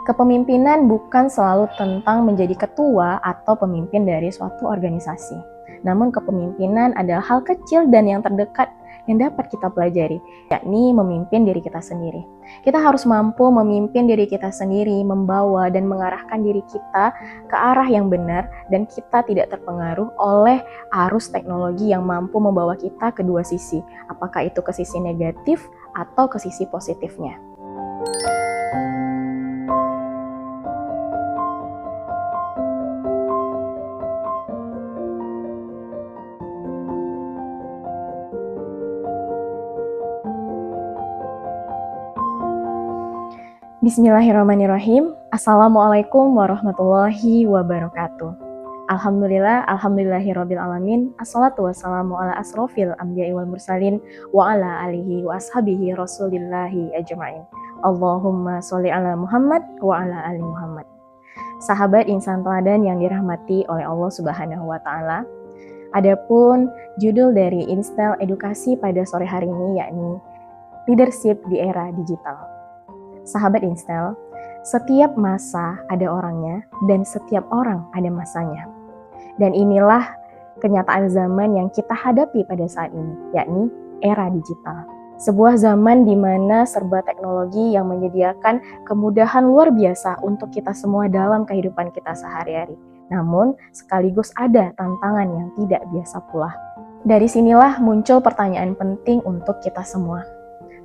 Kepemimpinan bukan selalu tentang menjadi ketua atau pemimpin dari suatu organisasi. Namun kepemimpinan adalah hal kecil dan yang terdekat yang dapat kita pelajari, yakni memimpin diri kita sendiri. Kita harus mampu memimpin diri kita sendiri, membawa dan mengarahkan diri kita ke arah yang benar, dan kita tidak terpengaruh oleh arus teknologi yang mampu membawa kita ke dua sisi, apakah itu ke sisi negatif atau ke sisi positifnya. Bismillahirrahmanirrahim. Assalamualaikum warahmatullahi wabarakatuh. Alhamdulillahirabbil alamin. Assalatu wassalamu ala asrofil anbiya'i wal mursalin wa ala alihi wa ashabihi rasulillahi ajma'in. Allahumma sholli ala Muhammad wa ala ali Muhammad. Sahabat insan teladan yang dirahmati oleh Allah Subhanahu wa taala. Adapun judul dari Instel Edukasi pada sore hari ini yakni Leadership di Era Digital. Sahabat Instel, setiap masa ada orangnya dan setiap orang ada masanya. Dan inilah kenyataan zaman yang kita hadapi pada saat ini, yakni era digital. Sebuah zaman di mana serba teknologi yang menyediakan kemudahan luar biasa untuk kita semua dalam kehidupan kita sehari-hari. Namun, sekaligus ada tantangan yang tidak biasa pula. Dari sinilah muncul pertanyaan penting untuk kita semua.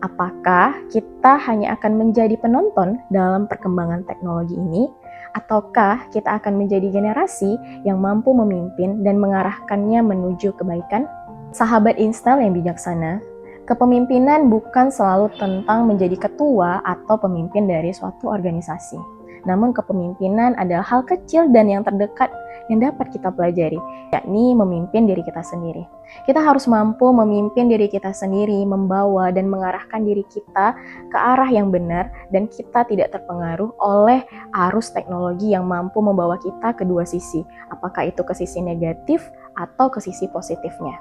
Apakah kita hanya akan menjadi penonton dalam perkembangan teknologi ini, ataukah kita akan menjadi generasi yang mampu memimpin dan mengarahkannya menuju kebaikan? Sahabat Instel yang bijaksana, kepemimpinan bukan selalu tentang menjadi ketua atau pemimpin dari suatu organisasi. Namun kepemimpinan adalah hal kecil dan yang terdekat yang dapat kita pelajari, yakni memimpin diri kita sendiri. Kita harus mampu memimpin diri kita sendiri, membawa dan mengarahkan diri kita ke arah yang benar, dan kita tidak terpengaruh oleh arus teknologi yang mampu membawa kita ke dua sisi, apakah itu ke sisi negatif atau ke sisi positifnya.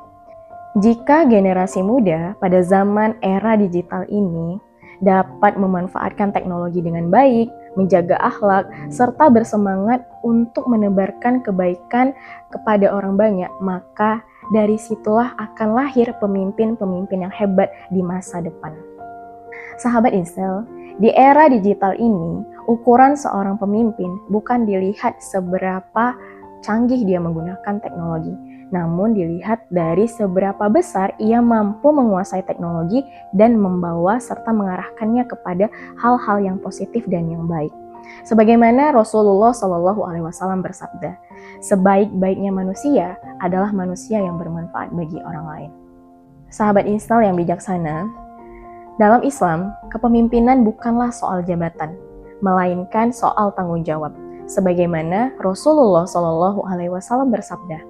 Jika generasi muda pada zaman era digital ini dapat memanfaatkan teknologi dengan baik, menjaga akhlak, serta bersemangat untuk menebarkan kebaikan kepada orang banyak, maka dari situlah akan lahir pemimpin-pemimpin yang hebat di masa depan. Sahabat Instel, di era digital ini, ukuran seorang pemimpin bukan dilihat seberapa canggih dia menggunakan teknologi, namun dilihat dari seberapa besar ia mampu menguasai teknologi dan membawa serta mengarahkannya kepada hal-hal yang positif dan yang baik. Sebagaimana Rasulullah SAW bersabda, sebaik-baiknya manusia adalah manusia yang bermanfaat bagi orang lain. Sahabat Instel yang bijaksana, dalam Islam, kepemimpinan bukanlah soal jabatan, melainkan soal tanggung jawab. Sebagaimana Rasulullah SAW bersabda,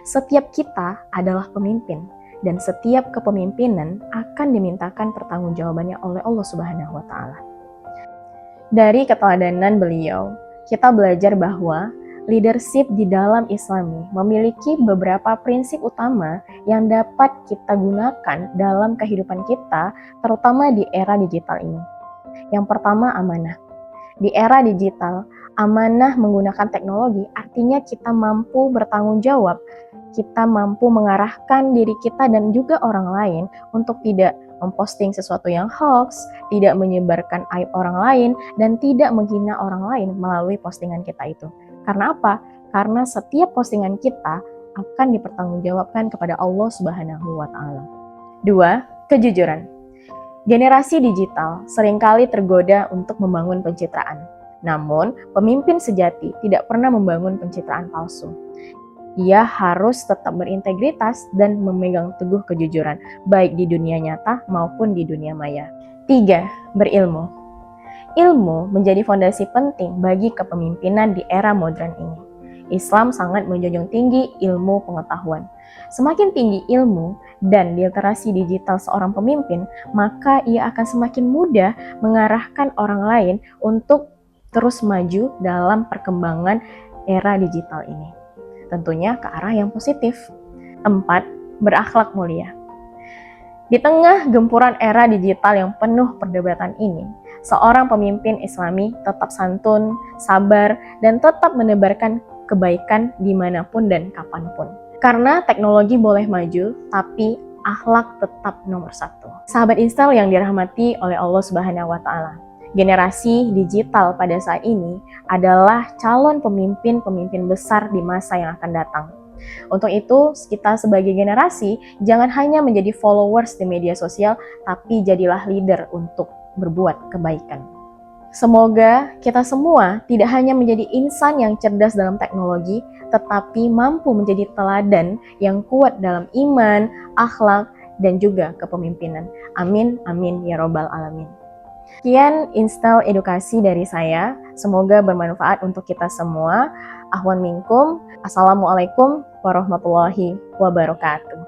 setiap kita adalah pemimpin, dan setiap kepemimpinan akan dimintakan pertanggungjawabannya oleh Allah Subhanahu wa taala. Dari keteladanan beliau, kita belajar bahwa leadership di dalam Islami memiliki beberapa prinsip utama yang dapat kita gunakan dalam kehidupan kita, terutama di era digital ini. Yang pertama, amanah. Di era digital, amanah menggunakan teknologi artinya kita mampu bertanggung jawab, kita mampu mengarahkan diri kita dan juga orang lain untuk tidak memposting sesuatu yang hoax, tidak menyebarkan aib orang lain, dan tidak menghina orang lain melalui postingan kita itu. Karena apa? Karena setiap postingan kita akan dipertanggungjawabkan kepada Allah Subhanahu wa taala. 2. Kejujuran. Generasi digital seringkali tergoda untuk membangun pencitraan. Namun, pemimpin sejati tidak pernah membangun pencitraan palsu. Ia harus tetap berintegritas dan memegang teguh kejujuran, baik di dunia nyata maupun di dunia maya. 3. Berilmu. Ilmu menjadi fondasi penting bagi kepemimpinan di era modern ini. Islam sangat menjunjung tinggi ilmu pengetahuan. Semakin tinggi ilmu dan literasi digital seorang pemimpin, maka ia akan semakin mudah mengarahkan orang lain untuk terus maju dalam perkembangan era digital ini. Tentunya ke arah yang positif. 4. Berakhlak mulia. Di Di tengah gempuran era digital yang penuh perdebatan ini, seorang pemimpin Islami tetap santun, sabar, dan tetap menebarkan kebaikan dimanapun dan kapanpun. Karena teknologi boleh maju, tapi akhlak tetap nomor satu. Sahabat Instel yang dirahmati oleh Allah Subhanahu wa Ta'ala, generasi digital pada saat ini adalah calon pemimpin-pemimpin besar di masa yang akan datang. Untuk itu, kita sebagai generasi jangan hanya menjadi followers di media sosial, tapi jadilah leader untuk berbuat kebaikan. Semoga kita semua tidak hanya menjadi insan yang cerdas dalam teknologi, tetapi mampu menjadi teladan yang kuat dalam iman, akhlak, dan juga kepemimpinan. Amin, amin, ya robbal alamin. Sekian Instel edukasi dari saya, semoga bermanfaat untuk kita semua. Ahwan minkum, assalamualaikum warahmatullahi wabarakatuh.